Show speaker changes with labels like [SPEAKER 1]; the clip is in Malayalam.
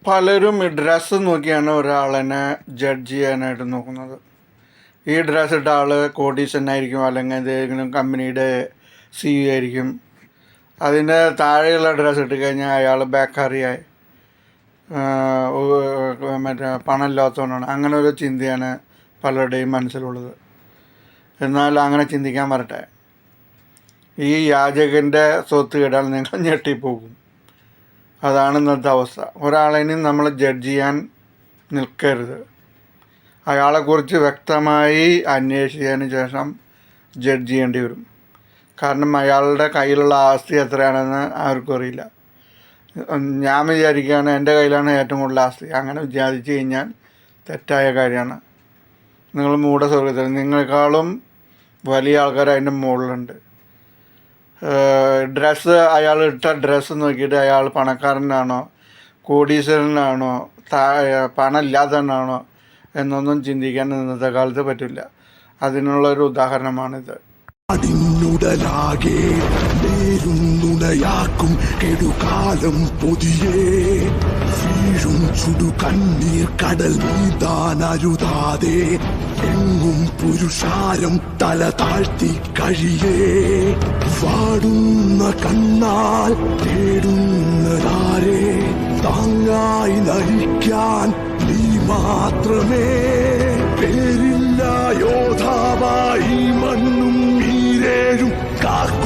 [SPEAKER 1] പലരും ഈ ഡ്രസ്സ് നോക്കിയാണ് ഒരാളിനെ ജഡ്ജ് ചെയ്യാനായിട്ട് നോക്കുന്നത്. ഈ ഡ്രസ്സ് ഇട്ട ആൾ കോടീശ്വരനായിരിക്കും, അല്ലെങ്കിൽ ഏതെങ്കിലും കമ്പനിയുടെ CEO ആയിരിക്കും. അതിൻ്റെ താഴെയുള്ള ഡ്രസ്സ് ഇട്ട് കഴിഞ്ഞാൽ അയാൾ ബേക്കറിയായി, മറ്റേ പണമില്ലാത്തവനാണ്. അങ്ങനെ ഒരു ചിന്തയാണ് പലരുടെയും മനസ്സിലുള്ളത്. എന്നാൽ അങ്ങനെ ചിന്തിക്കാൻ വരട്ടെ, ഈ യാചകൻ്റെ സ്വത്ത് കേട്ടാൽ നിങ്ങൾ ഞെട്ടിപ്പോകും. അതാണ് ഇന്നത്തെ അവസ്ഥ. ഒരാളെയും നമ്മൾ ജഡ്ജ് ചെയ്യാൻ നിൽക്കരുത്. അയാളെക്കുറിച്ച് വ്യക്തമായി അന്വേഷിച്ചതിന് ശേഷം ജഡ്ജ് ചെയ്യേണ്ടി വരും. കാരണം അയാളുടെ കയ്യിലുള്ള ആസ്തി എത്രയാണെന്ന് ആർക്കും അറിയില്ല. ഞാൻ വിചാരിക്കുകയാണ് എൻ്റെ കയ്യിലാണ് ഏറ്റവും കൂടുതൽ ആസ്തി. അങ്ങനെ വിചാരിച്ചു കഴിഞ്ഞാൽ തെറ്റായ കാര്യമാണ്. നിങ്ങൾ മൂഢസ്വർഗത്തിൽ, നിങ്ങളെക്കാളും വലിയ ആൾക്കാർ അതിൻ്റെ മുകളിലുണ്ട്. ഡ്രസ്സ്, അയാൾ ഇട്ട ഡ്രസ്സ് നോക്കിയിട്ട് അയാൾ പണക്കാരനാണോ കോടീശ്വരനാണോ പണം ഇല്ലാത്തവനാണോ എന്നൊന്നും ചിന്തിക്കാൻ ഇന്നത്തെ കാലത്ത് പറ്റില്ല. അതിനുള്ളൊരു ഉദാഹരണമാണിത്.
[SPEAKER 2] അടിന്നുടലാകെ നേരുന്നുണയാക്കും കെടുകാലം പൊതിയേ വീഴും ചുടു കണ്ണീർ കടൽ നീന്താനരുതാതെ എങ്ങും പുരുഷാരം തല താഴ്ത്തി കഴിയേ വാടുന്ന കണ്ണാൽ തേടുന്നതാരെ താങ്ങായി നയിക്കാൻ നീ മാത്രമേ. പേരില്ല യോദ്ധാവായി മണ്ണും നീരേഴും കാക്ക